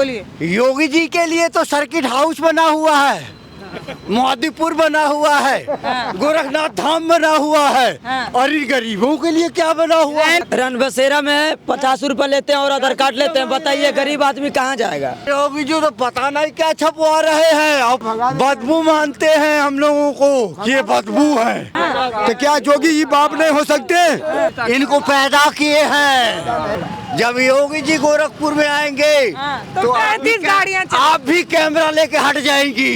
बोलिए। योगी जी के लिए तो सर्किट हाउस बना हुआ है, मोदीपुर बना हुआ है, गोरखनाथ धाम बना हुआ है, और इन गरीबों के लिए क्या बना हुआ है? रन बसेरा में 50 रुपए लेते हैं और आधार कार्ड लेते हैं। बताइए गरीब आदमी कहाँ जाएगा? योगी जी तो पता नहीं क्या छपवा रहे हैं। अब बदबू मानते हैं हम लोगों को, ये बदबू है। तो क्या जोगी जी बाप नहीं हो सकते? इनको पैदा किए हैं। जब योगी जी गोरखपुर में आएंगे तो 35 गाड़ियाँ आप भी कैमरा लेके हट जाएंगी।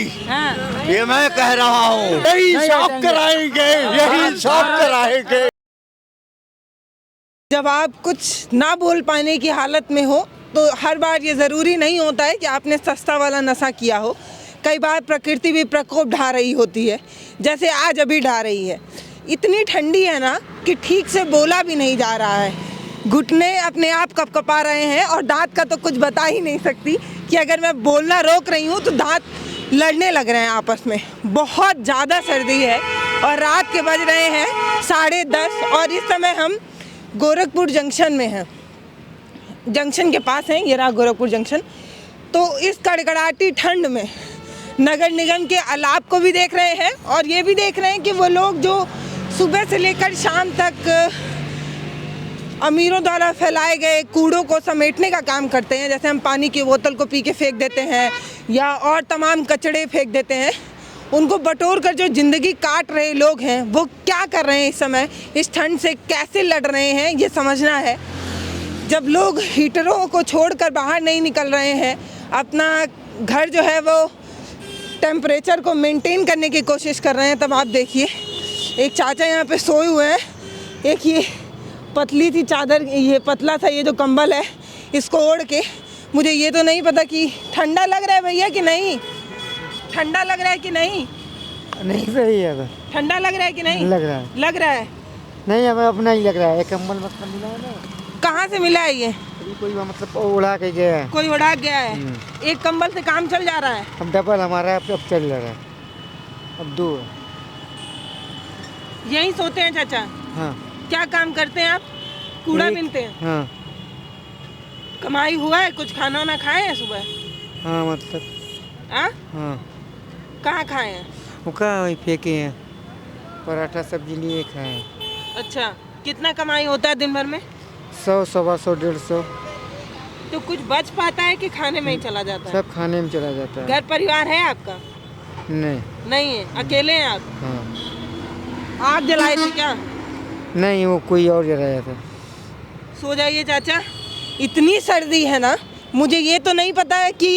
ये मैं कह रहा हूँ। यही साफ कराएंगे, यही साफ कराएंगे। जब आप कुछ ना बोल पाने की हालत में हो तो हर बार ये ज़रूरी नहीं होता है कि आपने सस्ता वाला नशा किया हो। कई बार प्रकृति भी प्रकोप ढा रही होती है, जैसे आज अभी ढा रही है। इतनी ठंडी है ना कि ठीक से बोला भी नहीं जा रहा है। घुटने अपने आप कपकपा रहे हैं और दांत का तो कुछ बता ही नहीं सकती कि अगर मैं बोलना रोक रही हूँ तो दांत लड़ने लग रहे हैं आपस में। बहुत ज़्यादा सर्दी है और रात के बज रहे हैं 10:30 और इस समय हम गोरखपुर जंक्शन में हैं। जंक्शन के पास हैं, ये रहा गोरखपुर जंक्शन। तो इस कड़कड़ाती ठंड में नगर निगम के अलाप को भी देख रहे हैं और ये भी देख रहे हैं कि वो लोग जो सुबह से लेकर शाम तक अमीरों द्वारा फैलाए गए कूड़ों को समेटने का काम करते हैं, जैसे हम पानी की बोतल को पी के फेंक देते हैं या और तमाम कचड़े फेंक देते हैं, उनको बटोर कर जो ज़िंदगी काट रहे लोग हैं वो क्या कर रहे हैं इस समय, इस ठंड से कैसे लड़ रहे हैं, ये समझना है। जब लोग हीटरों को छोड़कर बाहर नहीं निकल रहे हैं, अपना घर जो है वो टेम्परेचर को मेंटेन करने की कोशिश कर रहे हैं, तब आप देखिए एक चाचा यहाँ पे सोए हुए हैं। एक ये पतली सी चादर, ये पतला सा ये जो कंबल है, इसको ओढ़ के, मुझे ये तो नहीं पता कि ठंडा लग रहा है भैया कि नहीं, ठंडा लग रहा है कि नहीं? नहीं सही है। ठंडा लग रहा है कि नहीं? लग रहा है। लग रहा है। नहीं हमें अपना ही लग रहा है। कंबल मतलब मिला है ना। कहाँ से मिला है ये? कोई मतलब उड़ा के गया है। कोई उड़ा गया है। एक कंबल से काम चल जा रहा है। अब डबल हमारा अब चल रहा है। अब 2 यहीं सोते हैं चाचा? हाँ। क्या काम करते हैं आप? कूड़ा बीनते हैं? हाँ। कमाई हुआ है? कुछ खाना वाना खाए हैं सुबह? हाँ मतलब। हाँ? कहाँ खाए हैं? वो कहाँ वही फेंके हैं, पराठा सब्जी लिए खाए हैं। अच्छा, कितना कमाई होता है दिन भर में? 100, 125, 150। तो कुछ बच पाता है कि खाने में ही चला जाता है? सब खाने में चला जाता है। घर परिवार है आपका? नहीं है, अकेले हैं आप? हाँ। आग जलाए थे क्या? नहीं, वो कोई और जलाया था। सो जाइए चाचा, इतनी सर्दी है ना, मुझे ये तो नहीं पता है कि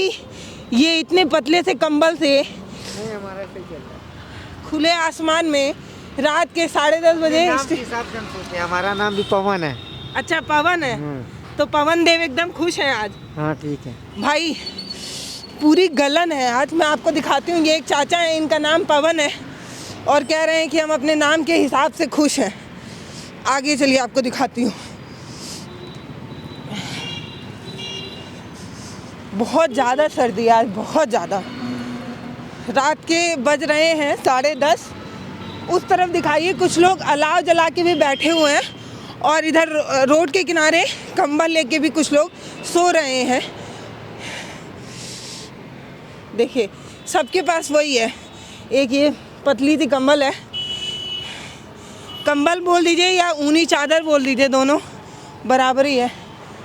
ये इतने पतले से कंबल से नहीं, हमारा सही चल रहा है। खुले आसमान में रात के 10:30 बजे। हमारा नाम भी पवन है। अच्छा, पवन है। तो पवन देव एकदम खुश हैं आज? हाँ ठीक है भाई, पूरी गलन है आज। मैं आपको दिखाती हूँ, ये एक चाचा है, इनका नाम पवन है और कह रहे हैं कि हम अपने नाम के हिसाब से खुश हैं। आगे चलिए आपको दिखाती हूँ। बहुत ज़्यादा सर्दी आज, बहुत ज़्यादा। रात के बज रहे हैं 10:30। उस तरफ दिखाइए, कुछ लोग अलाव जला के भी बैठे हुए हैं और इधर रोड के किनारे कंबल लेके भी कुछ लोग सो रहे हैं। देखिए, सबके पास वही है, एक ये पतली सी कंबल है। कंबल बोल दीजिए या ऊनी चादर बोल दीजिए, दोनों बराबर ही है।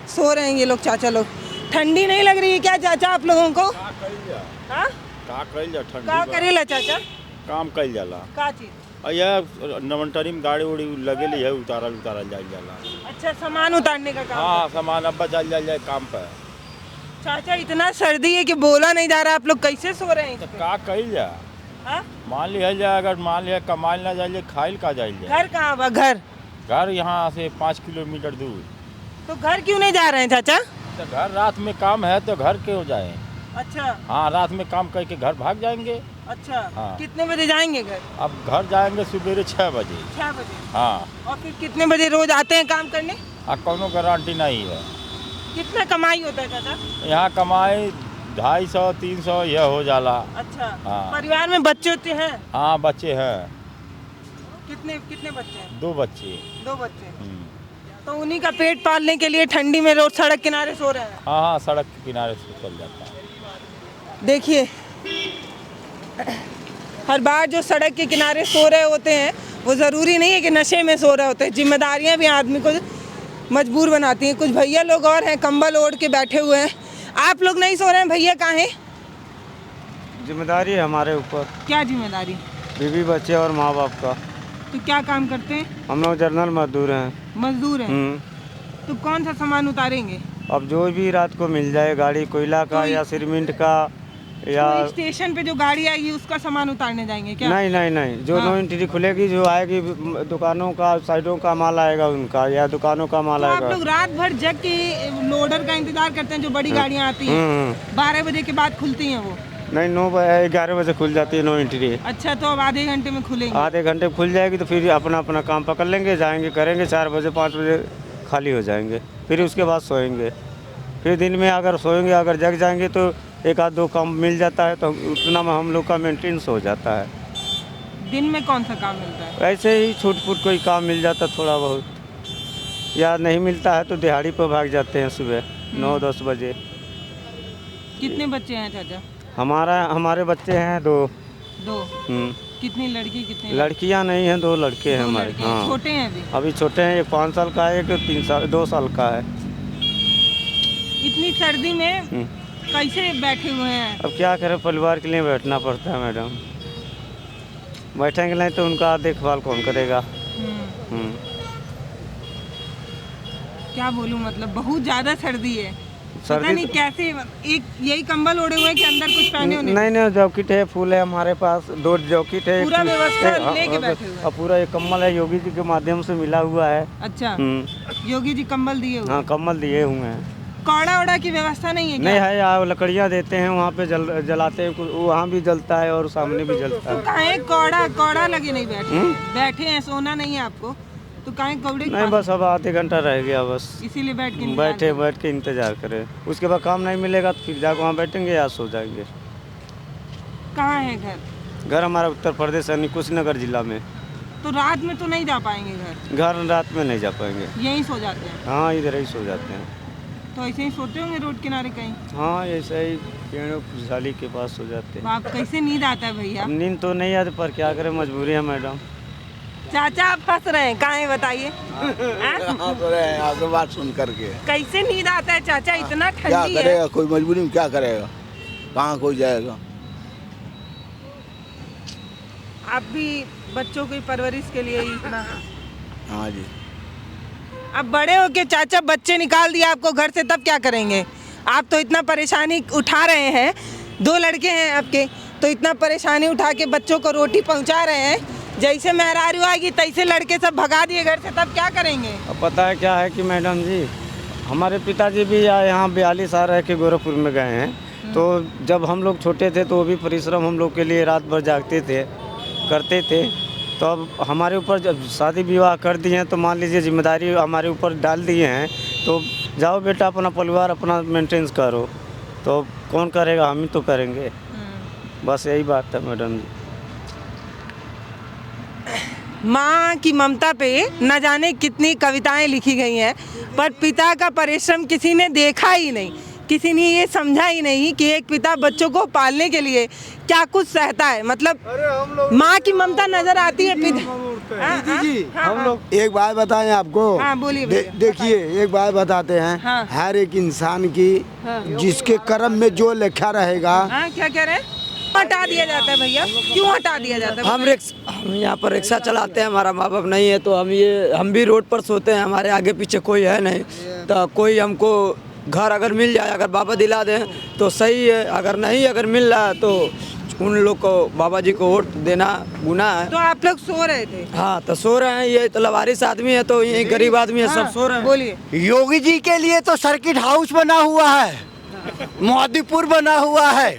सो रहे हैं ये लोग, चाचा लोग। ठंडी नहीं लग रही है क्या चाचा आप लोगों को? हाँ? का करेला चाचा? काम कल जाला। का चीज? यह नवंटरी में गाड़ी उड़ी लगेली है, उतारल जाए जाला। अच्छा, सामान उतारने का काम? हाँ, सामान अब चल जाए काम पे। चाचा, इतना सर्दी है कि बोला नहीं जा रहा, आप लोग कैसे सो रहे हैं? तो का कल जा? हाँ? मान लिया जाए, अगर मान लिया कमाल ना जाइए, खाइल का जाइए। घर कहाँ बा? घर यहाँ से 5 किलोमीटर दूर। तो घर क्यों नहीं जा रहे हैं चाचा? तो घर रात में काम है तो घर क्यों जाए? अच्छा। हाँ, रात में काम करके घर भाग जाएंगे। अच्छा। हाँ। कितने बजे जाएंगे घर? अब घर जाएंगे सवेरे 6 बजे। 6 बजे? हाँ। और फिर कितने बजे रोज आते हैं काम करने? अब कोनो गारंटी नहीं है। कितना कमाई होता है चाचा? यहाँ कमाई 250, 300 यह हो जाला। अच्छा। हाँ। परिवार में बच्चे होते हैं? हाँ, बच्चे हैं। कितने कितने बच्चे हैं? 2 बच्चे। 2 बच्चे। तो उन्हीं का पेट पालने के लिए ठंडी में रोड सड़क किनारे सो रहे हैं। हाँ हाँ, सड़क के किनारे से चल जाता है। देखिए, हर बार जो सड़क के किनारे सो रहे होते हैं वो ज़रूरी नहीं है कि नशे में सो रहे होते हैं। जिम्मेदारियां भी आदमी को मजबूर बनाती हैं। कुछ भैया लोग और हैं, कंबल ओढ़ के बैठे हुए हैं। आप लोग नहीं सो रहे हैं भैया, कहाँ हैं? जिम्मेदारी है हमारे ऊपर, क्या जिम्मेदारी? बीवी बच्चे और माँ बाप का। तो क्या काम करते हैं? हम लोग जनरल मजदूर हैं। मजदूर हैं। तो कौन सा सामान उतारेंगे? अब जो भी रात को मिल जाए, गाड़ी कोयला का या सीमेंट का या तो स्टेशन पे जो गाड़ी आएगी उसका सामान उतारने जाएंगे क्या? नहीं, जो नो एंट्री खुलेगी, जो आएगी दुकानों का, साइडों का माल आएगा उनका, या दुकानों का माल तो आप आएगा। लोग रात भर जग के लोडर का इंतजार करते हैं जो बड़ी गाड़ियाँ आती हैं? 12 बजे के बाद खुलती हैं वो? नहीं, 11 बजे खुल जाती है नो एंट्री। अच्छा, तो अब आधे घंटे में खुलेंगे? आधे घंटे खुल जाएगी तो फिर अपना अपना काम पकड़ लेंगे, जाएंगे, करेंगे। 4 बजे 5 बजे खाली हो जाएंगे, फिर उसके बाद सोएंगे। फिर दिन में अगर सोएंगे, अगर जग जाएंगे तो एक आध दो काम मिल जाता है, तो उतना में हम लोग का मेंटेनेंस हो जाता है। दिन में कौन सा काम मिलता है? ऐसे ही छूट फूट कोई काम मिल जाता थोड़ा बहुत, या नहीं मिलता है तो दिहाड़ी पर भाग जाते हैं सुबह 9-10 बजे। कितने बच्चे हैं चाचा? हमारे बच्चे हैं 2। कितनी लड़की कितने? लड़कियां नहीं हैं, 2 लड़के हैं हमारे। हाँ, छोटे हैं अभी छोटे हैं। एक 5 साल का है, एक 2 साल का है। इतनी सर्दी में कैसे बैठे हुए हैं? अब क्या करें, परिवार के लिए बैठना पड़ता है मैडम। बैठेंगे नहीं तो उनका देखभाल कौन करेगा? क्या बोलूं, मतलब बहुत ज़्यादा सर्दी है। पता सर्दी नहीं कैसे, एक यही कंबल ओढ़े हुए हैं कि अंदर कुछ पहने होने? नहीं, जैकेट है, फूल है हमारे पास, 2 जैकेट है। पूरा व्यवस्था लेके बैठे हुए हैं? और पूरा एक कम्बल है, योगी जी के माध्यम से मिला हुआ है। अच्छा, योगी जी कंबल दिए हुए? हाँ, कम्बल दिए हुए हैं। कौड़ा ओड़ा की व्यवस्था नहीं है क्या? नहीं है, यहाँ लकड़ियाँ देते हैं, वहाँ पे जलाते हैं। वहाँ भी जलता है और सामने भी जलता है। काहे कौड़ा लगे नहीं बैठे हैं, सोना नहीं है आपको तो काहे कौड़े? नहीं, बस अब आधे घंटा रह गया बस, इसीलिए बैठ के इंतजार करें। उसके बाद काम नहीं मिलेगा तो फिर जाकर वहाँ बैठेंगे या सो जाएंगे। कहाँ है घर? घर हमारा उत्तर प्रदेश यानी कुशीनगर जिला में। तो रात में तो नहीं जा पाएंगे घर? घर रात में नहीं जा पाएंगे, यहीं सो जाते हैं? हाँ, इधर ही सो जाते हैं। तो ऐसे ही सोते होंगे रोड किनारे कहीं? हाँ, ऐसे ही पेड़ों खुशहाली के पास सो जाते हैं। आप कैसे नींद आता है भैया? अब नींद तो नहीं आती, पर क्या करें, मजबूरी है मैडम। चाचा आप फंस रहे हैं, कहाँ है बताइए? आपकी बात सुन करके कैसे नींद आता है चाचा? इतना क्या ठंडी है। करेगा कोई, मजबूरी में क्या करेगा, कहाँ कोई जाएगा। आप भी बच्चों की परवरिश के लिए ही इतना? हाँ जी। अब बड़े हो के चाचा बच्चे निकाल दिया आपको घर से, तब क्या करेंगे? आप तो इतना परेशानी उठा रहे हैं, 2 लड़के हैं आपके, तो इतना परेशानी उठा के बच्चों को रोटी पहुंचा रहे हैं। जैसे मेहरारू आएगी तैसे लड़के सब भगा दिए घर से, तब क्या करेंगे? अब पता है क्या है कि मैडम जी, हमारे पिताजी भी यहाँ 42 साल रह के गोरखपुर में गए हैं। तो जब हम लोग छोटे थे तो वो भी परिश्रम हम लोग के लिए रात भर जागते थे, करते थे। तो अब हमारे ऊपर जब शादी विवाह कर दिए हैं तो मान लीजिए जिम्मेदारी हमारे ऊपर डाल दिए हैं, तो जाओ बेटा अपना परिवार अपना मेंटेनेंस करो। तो कौन करेगा, हम ही तो करेंगे। बस यही बात है मैडम जी। माँ की ममता पे न जाने कितनी कविताएं लिखी गई हैं, पर पिता का परिश्रम किसी ने देखा ही नहीं, किसी ने ये समझा ही नहीं कि एक पिता बच्चों को पालने के लिए क्या कुछ सहता है। मतलब माँ की ममता नजर आती है पिता। हम लोग एक बात बताएं आपको। हाँ, बोलिए। देखिए, एक बात बताते हैं। हाँ। हर एक इंसान की जिसके कर्म में जो लिखा रहेगा। हाँ, क्या कह रहे हैं? हटा दिया जाता है भैया, क्यों हटा दिया जाता है? हम यहाँ पर रिक्शा चलाते हैं, हमारा माँ बाप नहीं है तो हम भी रोड पर सोते हैं। हमारे आगे पीछे कोई है नहीं, तो कोई हमको घर अगर मिल जाए, अगर बाबा दिला दें तो सही है, अगर नहीं अगर मिल रहा है तो उन लोग को, बाबा जी को वोट देना गुनाह है। तो आप लोग सो रहे थे? हाँ, तो सो रहे हैं। ये तो लवारिस आदमी है, तो ये गरीब आदमी है, सब सो रहे हैं। बोलिए। योगी जी के लिए तो सर्किट हाउस बना हुआ है, मोदीपुर बना हुआ है,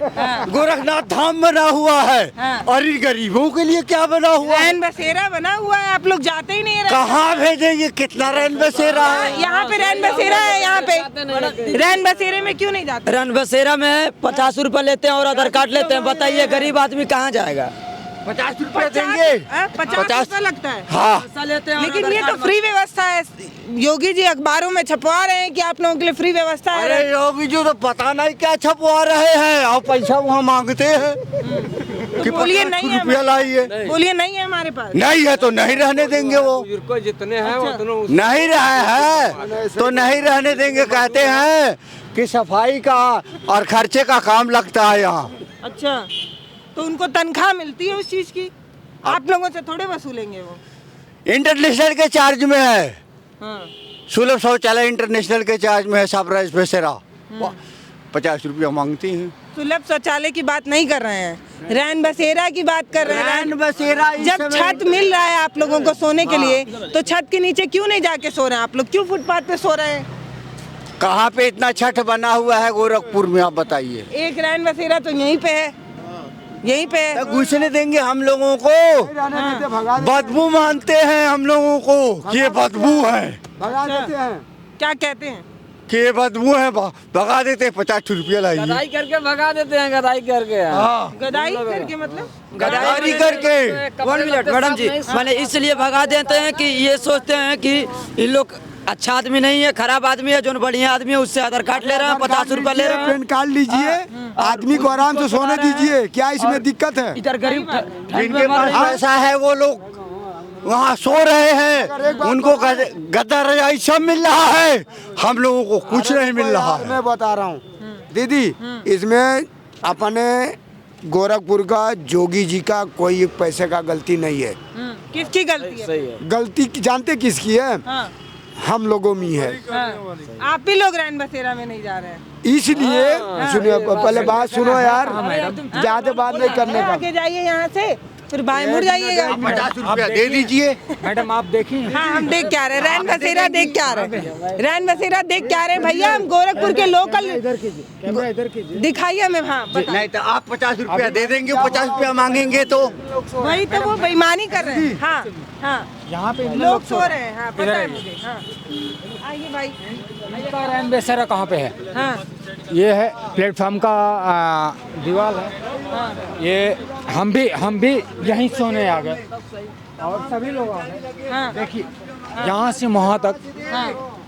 गोरखनाथ धाम बना हुआ है, और इन गरीबों के लिए क्या बना हुआ है? रैन बसेरा बना हुआ है, आप लोग जाते ही नहीं है। कहाँ भेजेंगे, कितना रैन बसेरा है? यहाँ पे रैन बसेरा है, यहाँ पे रैन बसेरे में क्यों नहीं जाते? रन बसेरा में 50 रुपये लेते हैं और आधार कार्ड लेते हैं। बताइए गरीब आदमी कहाँ जाएगा? 50 रुपये देंगे। 50 रुपये लगता है। हाँ लेकिन ये तो फ्री व्यवस्था है। योगी जी अखबारों में छपवा रहे हैं कि आप लोगों के लिए फ्री व्यवस्था है। अरे योगी जी तो पता नहीं क्या छपवा रहे हैं और पैसा वहाँ मांगते हैं कि बोलिए नहीं है, रुपया लाइए। बोलिए नहीं है हमारे पास। नहीं है तो नहीं रहने देंगे, वो को जितने हैं उतने नहीं रहे हैं तो नहीं रहने देंगे। कहते हैं कि सफाई का और खर्चे का काम लगता है यहाँ। अच्छा, तो उनको तनख्वाह मिलती है उस चीज की, आप लोगों से थोड़े वसूलेंगे वो। इंटरनेशनल के चार्ज में है, हाँ। सुलभ शौचालय इंटरनेशनल के चार्ज में है। सब बेसेरा 50 रुपया मांगती हैं। सुलभ शौचालय की बात नहीं कर रहे हैं, रैन बसेरा की बात कर रहे हैं। रैन बसेरा इस जब समय- छत मिल रहा है आप लोगों को सोने के लिए, तो छत के नीचे क्यों नहीं जाके सो रहे हैं आप लोग? क्यों फुटपाथ पे सो रहे हैं? कहाँ पे इतना छठ बना हुआ है गोरखपुर में, आप बताइए। एक रैन बसेरा तो यहीं पे है, यहीं पे है। घुसने देंगे हम लोगों को? बदबू मानते हैं हम लोगों को कि ये बदबू है। भगा देते हैं। क्या कहते हैं? कि ये बदबू है, भगा देते हैं। 50 रुपया लाइए। गदाई करके भगा देते हैं, गदाई करके। हाँ गदाई करके मतलब? गदारी करके। 1 मिनट मैडम जी, मैंने इसलिए भगा देते हैं कि ये सोचते हैं कि इन लोग अच्छा आदमी नहीं है, खराब आदमी है। जो बढ़िया आदमी है उससे आधार कार्ड ले रहे हैं, 50 रुपया ले रहे हैं। पैन कार्ड लीजिए, आदमी को आराम से सोने दीजिए, क्या इसमें दिक्कत है? इधर गरीब जिनके पास पैसा है वो लोग वहाँ सो रहे हैं, उनको गद्दा रजाई सब मिल रहा है, हम लोगों को कुछ नहीं मिल रहा है। मैं बता रहा हूँ दीदी, इसमें अपने गोरखपुर का जोगी जी का कोई पैसे का गलती नहीं है। किसकी गलती है? गलती जानते किसकी है? हाँ, हम लोगों में है। हाँ। आप ही लोग रैन बसेरा में नहीं जा रहे हैं। इसलिए सुनिए, पहले बात सुनो यार, ज्यादा बात नहीं करने का। आगे जाइए यहाँ से, फिर बाएं मुड़ जाइएगा। 50 रुपया दे दीजिए। मैडम आप देखिए। हाँ, हम देख क्या रहे, रैन बसेरा देख क्या रहे, रैन बसेरा देख क्या रहे भैया। हम गोरखपुर के लोकल, दिखाइए हमें। हाँ, नहीं तो आप 50 रुपया दे देंगे, 50 रुपया मांगेंगे तो वही तो वो बेईमानी कर रहे हैं। हाँ, हाँ, यहाँ पे लोग सो रहे हैं। हाँ, पता है मुझे। हाँ, आइए भाई। इनका रैन बसेरा कहाँ पे है? हाँ, ये है प्लेटफॉर्म का दीवार है। ये हम भी यहीं सोने आ गए और सभी लोग आ गए। हाँ, देखिए यहाँ से वहाँ तक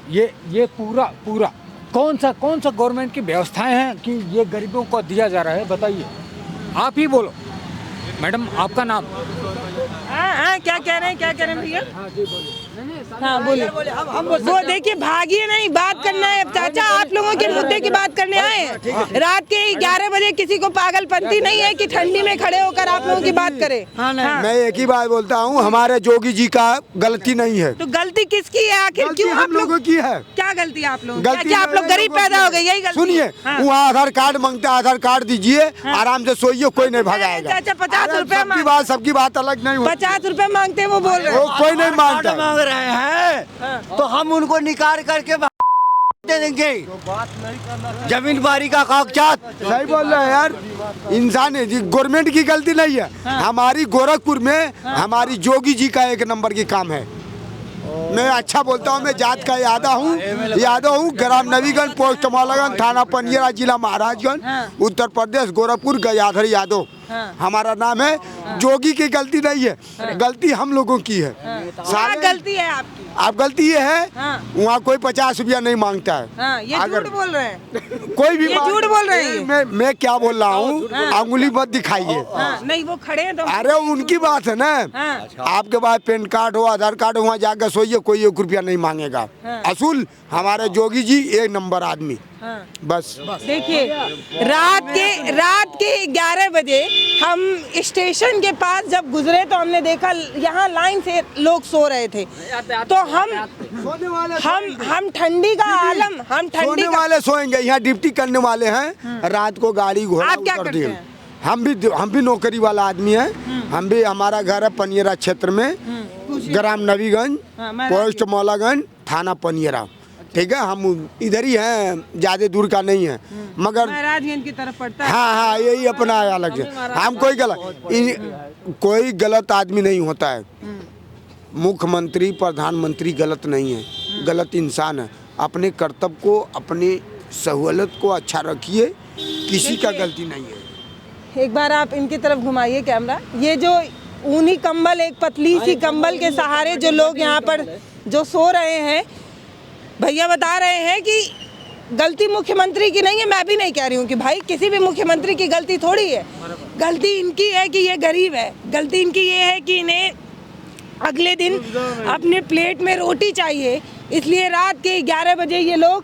ये पूरा कौन सा गवर्नमेंट की व्यवस्थाएं हैं कि ये गरीबों को दिया जा रहा है? बताइए, आप ही बोलो। मैडम आपका नाम? हाँ, क्या कह रहे हैं भैया? हाँ, बोलिए। वो देखिए, भागिए नहीं, बात करना है। चाचा आप लोगों के मुद्दे की बात करने आए हैं। रात के 11 बजे किसी को पागलपंती नहीं है कि ठंडी में खड़े होकर आप लोगों की बात करें। हाँ, मैं एक ही बात बोलता हूँ, हमारे जोगी जी का गलती नहीं है। तो गलती किसकी है आखिर? गलती क्यों हम लोगों की है। क्या गलती है आप लोगों? गलती क्या आप लोग गरीब पैदा हो गए, यही गलती? सुनिए, वहाँ आधार कार्ड मांगता है, आधार कार्ड दीजिए, आराम से सोइए, कोई नहीं भगाएगा। चाचा 50 रुपए सबकी बात अलग नहीं होती। 50 रुपए मांगते हैं, वो बोल रहे वो हैं। कोई नहीं मांगता। मांग रहे हैं तो हम उनको निकाल करके दे देंगे। जमीन बारी का कागजात। सही बोल रहे हैं यार, इंसान है, गवर्नमेंट की गलती नहीं है। हमारी गोरखपुर में हमारी जोगी जी का 1 नंबर की काम है। मैं अच्छा बोलता हूँ, मैं जात का यादव हूँ, ग्राम नवीगंज, पोस्ट मालागंज, थाना पनियरा, जिला महाराजगंज, उत्तर प्रदेश, गोरखपुर, गयाधर यादव हमारा नाम है। जोगी की गलती नहीं है, गलती हम लोगों की है। क्या गलती है आपकी? आप गलती ये है, हाँ। वहाँ कोई 50 रुपया नहीं मांगता है। हाँ, ये झूठ बोल रहे हैं। कोई भी ये झूठ बोल रहे हैं ये। मैं क्या बोल रहा हूँ, अंगुली मत दिखाइए। हाँ, नहीं वो खड़े हैं तो। अरे उनकी बात है ना। हाँ। आपके पास पैन कार्ड हो, आधार कार्ड हो, वहाँ जाकर सोइए, कोई 1 रुपया नहीं मांगेगा। हाँ। असूल हमारे जोगी जी 1 नंबर आदमी। हाँ। बस देखिए, रात के 11 बजे हम स्टेशन के पास जब गुजरे तो हमने देखा यहाँ लाइन से लोग सो रहे थे। तो हम ठंडी का आलम, हम ठंडी सोने वाले सोएंगे, यहाँ ड्यूटी करने वाले हैं, रात को गाड़ी घोड़ा आप क्या उतर करते दिए। हैं? हम भी नौकरी वाला आदमी है। हम भी, हमारा घर है पनियरा क्षेत्र में, ग्राम नवीगंज, पोस्ट मौलागंज, थाना पनियरा। ठीक है, हम इधर ही हैं, ज्यादा दूर का नहीं है, मगर महाराजगंज की तरफ पड़ता है। हाँ, यही अपना अलग है। हम कोई गलत आदमी नहीं होता है। मुख्यमंत्री, प्रधानमंत्री गलत नहीं है, गलत इंसान है। अपने कर्तव्य को, अपनी सहूलत को अच्छा रखिए, किसी का गलती नहीं है। एक बार आप इनकी तरफ घुमाइए कैमरा। ये जो ऊनी कंबल, एक पतली सी कंबल के सहारे जो लोग यहाँ पर जो सो रहे हैं, भैया बता रहे हैं कि गलती मुख्यमंत्री की नहीं है। मैं भी नहीं कह रही हूँ कि भाई किसी भी मुख्यमंत्री की गलती थोड़ी है, गलती इनकी है कि ये गरीब है। गलती इनकी ये है कि इन्हें अगले दिन अपने प्लेट में रोटी चाहिए, इसलिए रात के 11 बजे ये लोग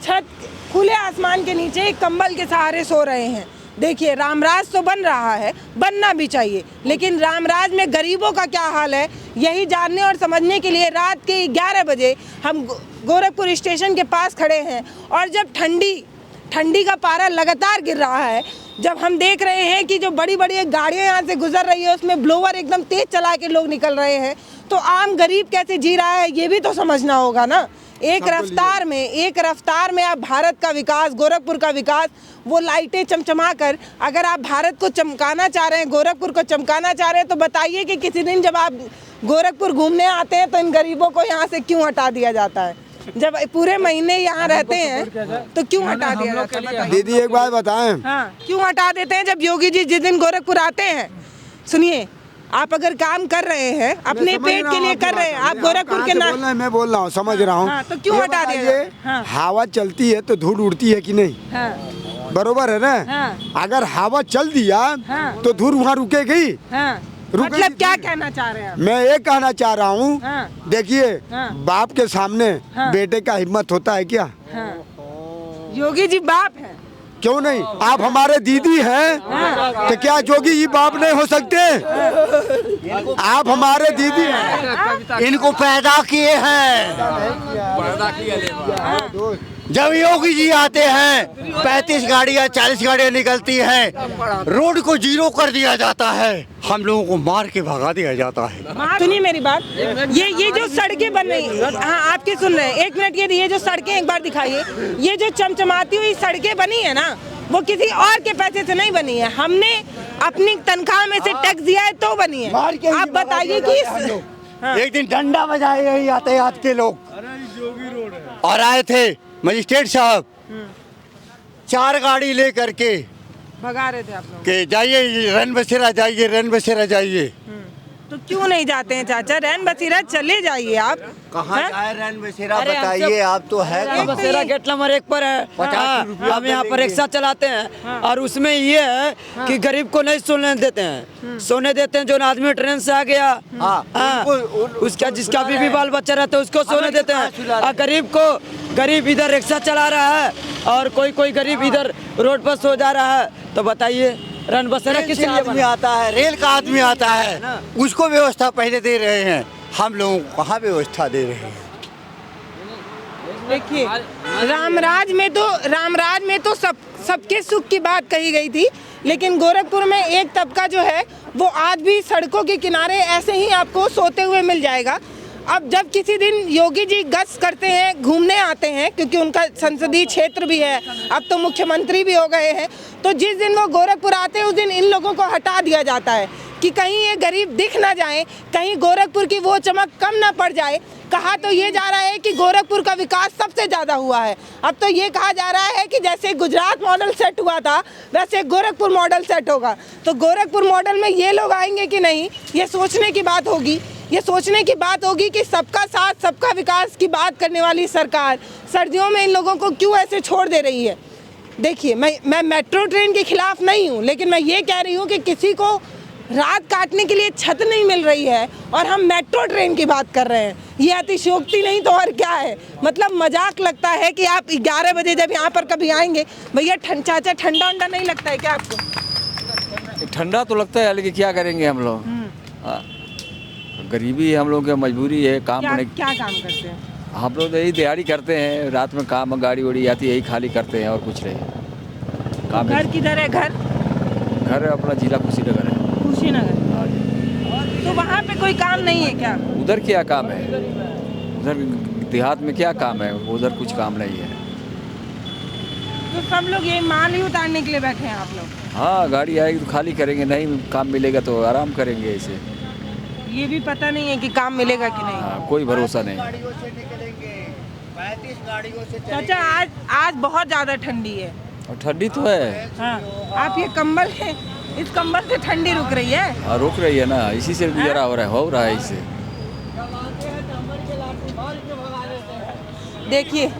छत खुले आसमान के नीचे एक कंबल के सहारे सो रहे हैं। देखिए, रामराज तो बन रहा है, बनना भी चाहिए, लेकिन रामराज में गरीबों का क्या हाल है, यही जानने और समझने के लिए रात के 11 बजे हम गोरखपुर स्टेशन के पास खड़े हैं। और जब ठंडी का पारा लगातार गिर रहा है, जब हम देख रहे हैं कि जो बड़ी बड़ी गाड़ियाँ यहाँ से गुजर रही है उसमें ब्लोअर एकदम तेज चला के लोग निकल रहे हैं, तो आम गरीब कैसे जी रहा है ये भी तो समझना होगा ना। एक रफ्तार में आप भारत का विकास, गोरखपुर का विकास, वो लाइटें चमचमा कर अगर आप भारत को चमकाना चाह रहे हैं, गोरखपुर को चमकाना चाह रहे हैं, तो बताइए कि किसी दिन जब आप गोरखपुर घूमने आते हैं तो इन गरीबों को यहाँ से क्यों हटा दिया जाता है? जब पूरे महीने यहाँ रहते हैं तो क्यों हटा दिया जाता है? दीदी एक बात बताएं। हाँ, क्यों हटा देते हैं? जब योगी जी जिस दिन गोरखपुर आते हैं, सुनिए, आप अगर काम कर रहे हैं अपने पेट के लिए कर रहे हैं, आप गोरखपुर के ना, मैं बोल रहा हूँ, समझ रहा हूँ। हाँ, तो क्यों हटा दिया? हाँ, हवा चलती है तो धूल उड़ती है कि नहीं? हाँ, बरोबर है ना? हाँ, अगर हवा चल दिया हाँ, तो धूल वहाँ रुकेगी? हाँ, मतलब क्या कहना चाह रहे हैं आप? मैं ये कहना चाह रहा हूँ, हाँ, देखिए, हाँ, बाप के सामने हाँ, बेटे का हिम्मत होता है क्या? हाँ, योगी जी बाप है, क्यों नहीं? आप हमारे दीदी हैं, तो क्या जोगी जी बाप नहीं हो सकते? आप हमारे दीदी हैं, इनको पैदा किए हैं। जब योगी जी आते हैं 35 गाड़ियाँ 40 गाड़ियाँ निकलती हैं, रोड को जीरो कर दिया जाता है, हम लोगों को मार के भगा दिया जाता है। सुनिए मेरी बात, ये जो सड़कें बन रही, हाँ आपके सुन रहे हैं, एक मिनट, ये जो सड़कें एक बार दिखाइए, ये जो चमचमाती हुई सड़कें बनी है ना, वो किसी और के पैसे से नहीं बनी है, हमने अपनी तनख्वाह में से टैक्स दिया है तो बनी है। आप बताइए कि हाँ। एक दिन डंडा बजाए यही यातायात के लोग और आए थे मजिस्ट्रेट साहब, 4 गाड़ी ले करके भगा रहे थे आप लोग कि जाइए रैन बसेरा जाइए, रैन बसेरा जाइए। तो क्यों नहीं जाते हैं चाचा? रैन बसेरा चले जाइए आप। कहाँ जाए रैन बसेरा बताइए? आप तो है रैन बसेरा गेट नंबर 1 पर है। 50 रुपया हम यहाँ पर रिक्शा चलाते हैं और उसमें ये है कि गरीब को नहीं सोने देते हैं, सोने देते हैं जो आदमी ट्रेन से आ गया, उसका जिसका बीवी बाल बच्चा रहता है उसको सोने देते हैं। और गरीब इधर रिक्शा चला रहा है और कोई गरीब इधर रोड पर सो जा रहा है, तो बताइए रैन बसेरा किस लिए आदमी आता है? रेल का आदमी आता है, उसको व्यवस्था पहले दे रहे हैं, हम लोगों को कहाँ व्यवस्था दे रहे हैं? देखिए, रामराज में तो सबके सुख की बात कही गई थी, लेकिन गोरखपुर में एक तबका जो है वो आज भी सड़कों के किनारे ऐसे ही आपको सोते हुए मिल जाएगा। अब जब किसी दिन योगी जी गश्त करते हैं, घूमने आते हैं, क्योंकि उनका संसदीय क्षेत्र भी है, अब तो मुख्यमंत्री भी हो गए हैं, तो जिस दिन वो गोरखपुर आते हैं उस दिन इन लोगों को हटा दिया जाता है कि कहीं ये गरीब दिख ना जाए, कहीं गोरखपुर की वो चमक कम ना पड़ जाए। कहा तो ये जा रहा है कि गोरखपुर का विकास सबसे ज़्यादा हुआ है, अब तो ये कहा जा रहा है कि जैसे गुजरात मॉडल सेट हुआ था वैसे गोरखपुर मॉडल सेट होगा। तो गोरखपुर मॉडल में ये लोग आएंगे कि नहीं, ये सोचने की बात होगी। ये सोचने की बात होगी कि सबका साथ सबका विकास की बात करने वाली सरकार सर्दियों में इन लोगों को क्यों ऐसे छोड़ दे रही है। देखिए, मैं मेट्रो ट्रेन के खिलाफ नहीं हूँ, लेकिन मैं ये कह रही हूँ कि किसी को रात काटने के लिए छत नहीं मिल रही है और हम मेट्रो ट्रेन की बात कर रहे हैं, ये अतिशयोक्ति नहीं तो और क्या है? मतलब मजाक लगता है कि आप 11 बजे जब यहाँ पर कभी आएंगे, भैया चाचा ठंडा वंडा नहीं लगता है क्या आपको? ठंडा तो लगता है, लेकिन क्या करेंगे हम लोग, गरीबी है हम लोग की, मजबूरी है। काम क्या काम करते हैं हम लोग? यही दिहाड़ी करते हैं, रात में काम गाड़ी वाड़ी आती है यही खाली करते हैं और कुछ नहीं काम। घर किधर है? घर अपना जिला कुशीनगर है। कुशीनगर। तो वहाँ पे कोई काम नहीं है क्या? उधर क्या काम है? उधर देहात में क्या काम है? उधर कुछ काम नहीं है। तो सब लोग ये माल ही उतारने के लिए बैठे हैं आप लोग? हाँ, गाड़ी आएगी तो खाली करेंगे, नहीं काम मिलेगा तो आराम करेंगे। ऐसे ये भी पता नहीं है कि काम मिलेगा कि नहीं। हाँ, कोई भरोसा नहीं। चाचा आज बहुत ज़्यादा ठंडी है, और ठंडी तो है। हाँ, आप ये कंबल है, इस कंबल से ठंडी रुक रही है। हाँ, रुक रही है ना, इसी से गुजारा हो रहा है इससे। देखिए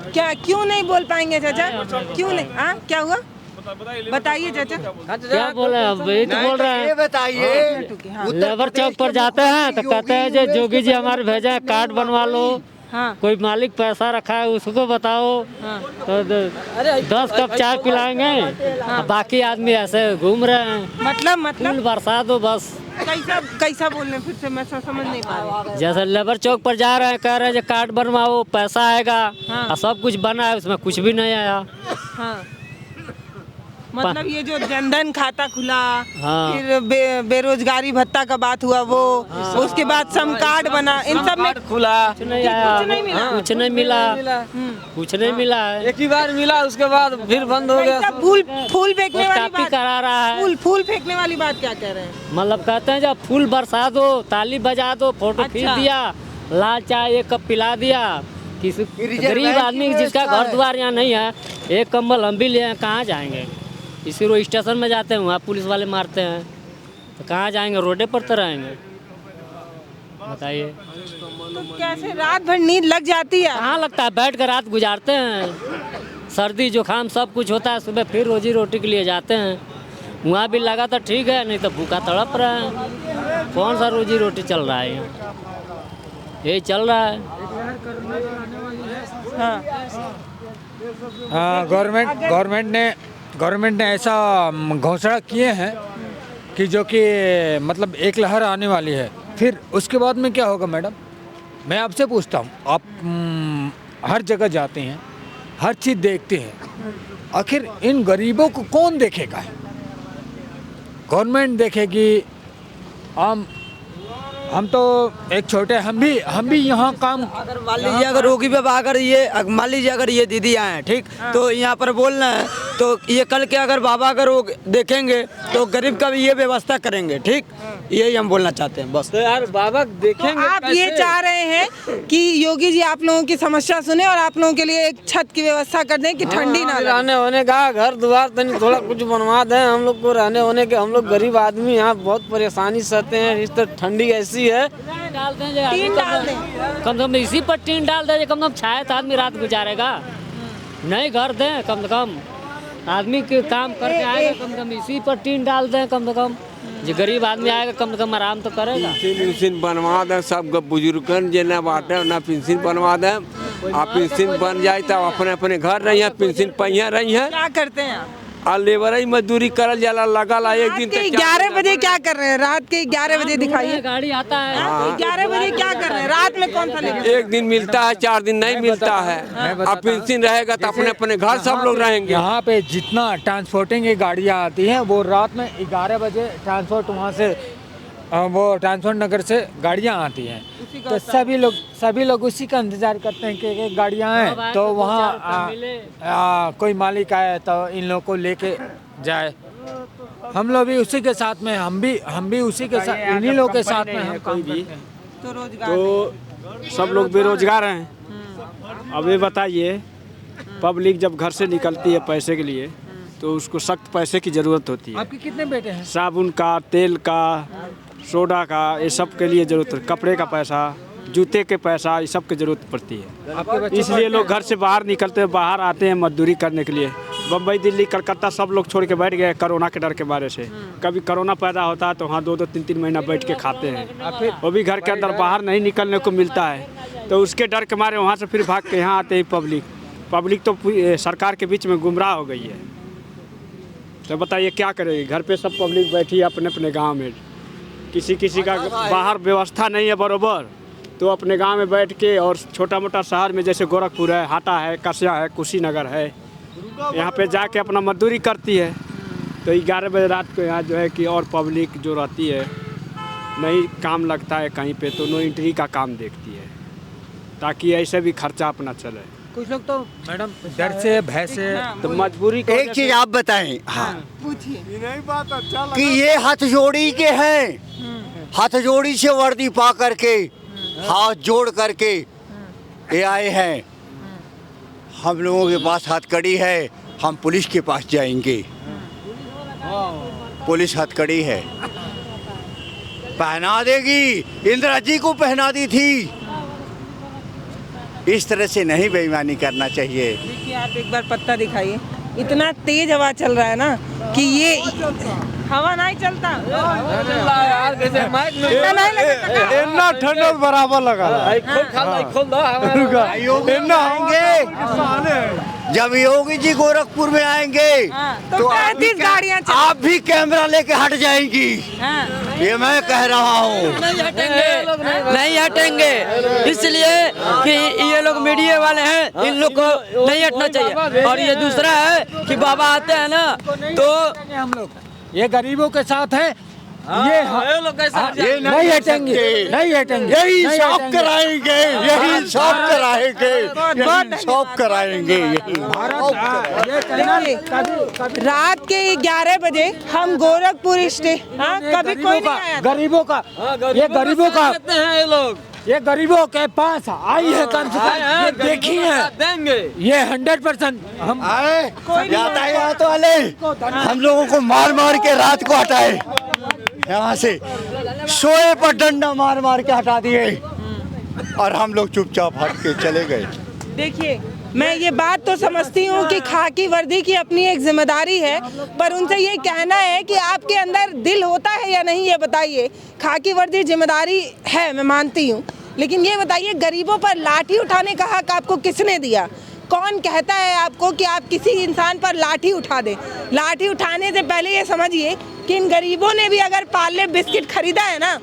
क्या, क्यों नहीं बोल पाएंगे चाचा, क्यों नहीं? हाँ, क्या हुआ बताइए चाचा। क्या बोले, अब यही तो बोल रहे हैं। बताइए। लेबर चौक पर जाते हैं तो कहते हैं जो जोगी जी हमारे भेजे हैं, कार्ड बनवा लो। हाँ। कोई मालिक पैसा रखा है उसको बताओ। हाँ। तो 10 कप चाय पिलाएंगे। हाँ। बाकी आदमी ऐसे घूम रहे हैं। मतलब फूल बरसा दो बस। कैसा बोल रहे हैं, फिर से मैं समझ नहीं पा रही। जैसे लेबर चौक पर जा रहे हैं, कह रहे हैं जो कार्ड बनवाओ, पैसा आएगा। हाँ। और सब कुछ बना है, उसमें कुछ भी नहीं आया। हाँ। मतलब ये जो जनधन खाता खुला, हाँ। फिर बेरोजगारी भत्ता का बात हुआ वो, उसके बाद सम कार्ड बना, इन सब में खुला कुछ नहीं आया, कुछ नहीं मिला। कुछ नहीं मिला, कुछ नहीं मिला है। एक ही बार मिला, उसके बाद फिर बंद हो गया। फूल फेंकने वाली कॉपी बात करा रहा है। फूल फेंकने वाली बात क्या कह रहे हैं? मतलब कहते हैं जब फूल बरसा दो, ताली बजा दो, फोटो खींच अच्छा। दिया, लाल चाय एक कप पिला दिया। किसी गरीब आदमी जिसका घर द्वार यहाँ नहीं है, एक कंबल हम भी लिए, कहाँ जाएंगे? इसी रोड स्टेशन में जाते हैं, वहाँ पुलिस वाले मारते हैं, तो कहाँ जाएंगे? रोडे पर तो रहेंगे, बताइए। तो कैसे रात भर नींद लग जाती है? कहाँ लगता है, बैठ कर रात गुजारते हैं। सर्दी जुकाम सब कुछ होता है, सुबह फिर रोजी रोटी के लिए जाते हैं। वहाँ भी लगा तो ठीक है, नहीं तो भूखा तड़प रहे हैं। कौन सा रोजी रोटी चल रहा है यहाँ? यही चल रहा है। हाँ। गवर्नमेंट ने ऐसा घोषणा किए हैं कि जो कि मतलब एक लहर आने वाली है। फिर उसके बाद में क्या होगा मैडम? मैं आपसे पूछता हूँ, आप हर जगह जाते हैं, हर चीज़ देखते हैं, आखिर इन गरीबों को कौन देखेगा? गवर्नमेंट देखेगी। हम तो एक छोटे, हम भी यहाँ काम। अगर मान लीजिए अगर रोगी पे मान लीजिए अगर ये दीदी आए हैं, ठीक, तो यहाँ पर बोलना है, तो ये कल के अगर बाबा अगर वो देखेंगे तो गरीब का भी ये व्यवस्था करेंगे, ठीक, यही हम बोलना चाहते हैं बस। तो यार बाबा देखेंगे तो आप ये चाह रहे हैं कि योगी जी आप लोगों की समस्या सुने और आप लोगों के लिए एक छत की व्यवस्था कर दें कि ठंडी ना लगे। रहने होने का घर द्वार तनी थोड़ा कुछ बनवा दें हम लोग को रहने होने के। हम लोग गरीब आदमी यहाँ बहुत परेशानी सहते हैं, इस तरह ठंडी ऐसी है। डाल दें, टीन डाल दें। कम से कम इसी पर टीन डाल दें, कम से कम छाया तो आदमी रात गुजारेगा। नहीं घर दें, कम से कम आदमी के काम करके आएगा, कम से कम इसी पर टीन डाल दें। कम से कम जो गरीब आदमी आएगा कम से कम आराम तो करेगा। पेंशन बनवा दें, सब बुजुर्गन जेना बाटे ना पेंशन बनवा दें। आप पेंशन बन जाए तो अपने अपने घर रही है, पेंशन पहिया रही है। क्या करते हैं आप? लेबर ही मजदूरी करल जाला, लगा ला एक दिन। 11 बजे क्या कर रहे हैं? रात के 11 बजे दिखाइए। गाड़ी आता है। 11 बजे क्या कर रहे हैं? रात में कौन सा लेकर? एक दिन मिलता है, 4 दिन नहीं मिलता है। अब पेंशन रहेगा तो अपने अपने घर सब लोग रहेंगे। यहाँ पे जितना ट्रांसपोर्टिंग की गाड़ियाँ आती हैं वो रात में 11 बजे ट्रांसपोर्ट वहाँ से वो ट्रांसपोर्ट नगर से गाड़ियाँ आती हैं, तो सभी लोग उसी का इंतजार करते हैं कि गाड़ियाँ आए तो वहाँ कोई मालिक आए तो इन लोगों को लेके जाए। हम लोग भी उसी के साथ में, हम भी उसी के साथ, इन्हीं लोगों के साथ में हम काम करते हैं। तो रोजगार तो सब लोग बेरोजगार हैं। अब ये बताइए, पब्लिक जब घर से निकलती है पैसे के लिए तो उसको सख्त पैसे की ज़रूरत होती है। आपके कितने बेटे हैं? साबुन का, तेल का, सोडा का, ये सब के लिए ज़रूरत है। कपड़े का पैसा, जूते के पैसा, ये सब की ज़रूरत पड़ती है। इसलिए लोग घर से बाहर निकलते हैं, बाहर आते हैं मजदूरी करने के लिए। बम्बई, दिल्ली, कलकत्ता सब लोग छोड़ के बैठ गए कोरोना के डर के बारे से। कभी कोरोना पैदा होता है तो वहाँ 2-2, 3-3 महीना बैठ के खाते हैं। वो भी घर के अंदर बाहर नहीं निकलने को मिलता है, तो उसके डर के मारे वहाँ से फिर भाग के यहाँ आते हैं। पब्लिक तो सरकार के बीच में गुमराह हो गई है। तो बताइए क्या करेगी? घर पे सब पब्लिक बैठी है अपने अपने गांव में, किसी का बाहर व्यवस्था नहीं है बरोबर, तो अपने गांव में बैठ के, और छोटा मोटा शहर में जैसे गोरखपुर है, हाटा है, कसिया है, कुशीनगर है, यहाँ पे जाके अपना मजदूरी करती है। तो 11 बजे रात को यहाँ जो है कि और पब्लिक जो रहती है नहीं काम लगता है कहीं पे, तो नो एंट्री का काम देखती है, ताकि ऐसे भी खर्चा अपना चले। कुछ लोग तो मैडम डर से, भय से, तो मजबूरी। एक चीज आप बताएं, हाँ, पूछिए। कि ये हाथ जोड़ी के हैं, हाथ जोड़ी से वर्दी पा करके, हाथ जोड़ करके ये आए हैं। हम लोगों के पास हथकड़ी है, हम पुलिस के पास जाएंगे। पुलिस हथकड़ी है, पहना देगी। इंदिरा जी को पहना दी थी। इस तरह से नहीं बेईमानी करना चाहिए। देखिए आप एक बार पत्ता दिखाइए, इतना तेज हवा चल रहा है ना कि ये हवा नहीं चलता इतना ठंडा बराबर लगा जब योगी जी गोरखपुर में आएंगे तो 35 गाड़ियां आप भी कैमरा लेके हट जाएंगी। ये मैं कह रहा हूँ। नहीं हटेंगे, इसलिए कि ये लोग मीडिया वाले हैं, इन लोग को नहीं हटना चाहिए। और ये दूसरा है कि बाबा आते हैं ना तो हम लोग ये गरीबों के साथ हैं, ये नहीं हटेंगे, नहीं हटेंगे, यही शॉप कराएंगे, यही शॉप कराएंगे, यही शॉप कराएंगे। रात के 11 बजे हम गोरखपुर कभी कोई नहीं आया। गरीबों का, ये गरीबों का ये लोग, ये गरीबों के पास आई है कम से कम, ये देखी है देंगे। ये 100% हम आए यातायात वाले हम लोगों को मार मार के रात को हटाए, यहाँ से सोए पर डंडा मार मार के हटा दिए और हम लोग चुपचाप हट के चले गए। देखिए मैं ये बात तो समझती हूँ कि खाकी वर्दी की अपनी एक जिम्मेदारी है, पर उनसे ये कहना है कि आपके अंदर दिल होता है या नहीं, ये बताइए। खाकी वर्दी जिम्मेदारी है, मैं मानती हूँ, लेकिन ये बताइए गरीबों पर लाठी उठाने का हक आपको किसने दिया? कौन कहता है आपको कि आप किसी इंसान पर लाठी उठा दें? लाठी उठाने से पहले ये समझिए कि इन गरीबों ने भी अगर पार्ले बिस्किट खरीदा है ना,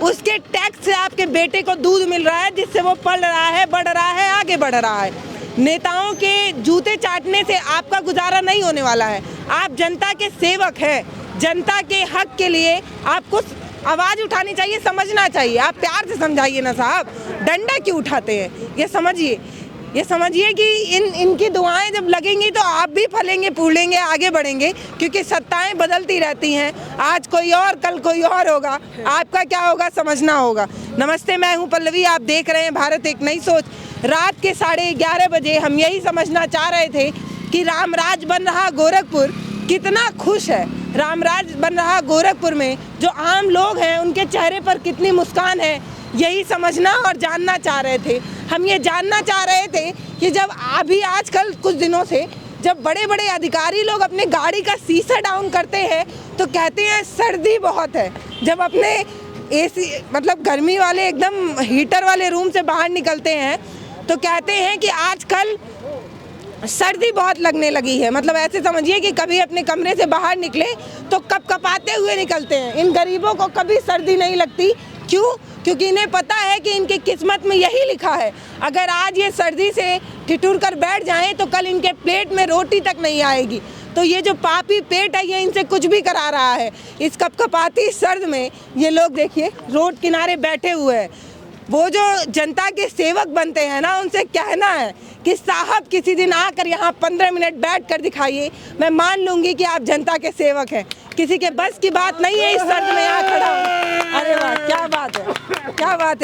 उसके टैक्स से आपके बेटे को दूध मिल रहा है, जिससे वो पल रहा है, बढ़ रहा है, आगे बढ़ रहा है। नेताओं के जूते चाटने से आपका गुजारा नहीं होने वाला है। आप जनता के सेवक हैं, जनता के हक के लिए आपको आवाज़ उठानी चाहिए, समझना चाहिए। आप प्यार से समझाइए ना साहब, डंडा क्यों उठाते हैं? ये समझिए कि इनकी दुआएं जब लगेंगी तो आप भी फलेंगे, फूलेंगे, आगे बढ़ेंगे, क्योंकि सत्ताएं बदलती रहती हैं। आज कोई और, कल कोई और होगा, आपका क्या होगा समझना होगा। नमस्ते, मैं हूं पल्लवी, आप देख रहे हैं भारत एक नई सोच। रात के 11:30 बजे हम यही समझना चाह रहे थे कि रामराज बन रहा गोरखपुर कितना खुश है। रामराज बन रहा गोरखपुर में जो आम लोग हैं उनके चेहरे पर कितनी मुस्कान है, यही समझना और जानना चाह रहे थे। हम ये जानना चाह रहे थे कि जब अभी आजकल कुछ दिनों से जब बड़े बड़े अधिकारी लोग अपने गाड़ी का शीशा डाउन करते हैं तो कहते हैं सर्दी बहुत है। जब अपने एसी मतलब गर्मी वाले एकदम हीटर वाले रूम से बाहर निकलते हैं तो कहते हैं कि आजकल सर्दी बहुत लगने लगी है। मतलब ऐसे समझिए कि कभी अपने कमरे से बाहर निकले तो कपकपाते हुए निकलते हैं। इन गरीबों को कभी सर्दी नहीं लगती। क्यों? क्योंकि इन्हें पता है कि इनकी किस्मत में यही लिखा है, अगर आज ये सर्दी से ठिठुर कर बैठ जाएं तो कल इनके प्लेट में रोटी तक नहीं आएगी। तो ये जो पापी पेट है ये इनसे कुछ भी करा रहा है। इस कपकपाती सर्द में ये लोग देखिए रोड किनारे बैठे हुए हैं। वो जो जनता के सेवक बनते हैं ना, उनसे कहना है कि साहब किसी दिन आकर यहाँ 15 मिनट बैठ कर दिखाइए, मैं मान लूँगी कि आप जनता के सेवक हैं। किसी के बस की बात नहीं है इस सर्द में यहाँ खड़ा हूँ। अरे वाह, क्या बात है, क्या बात है।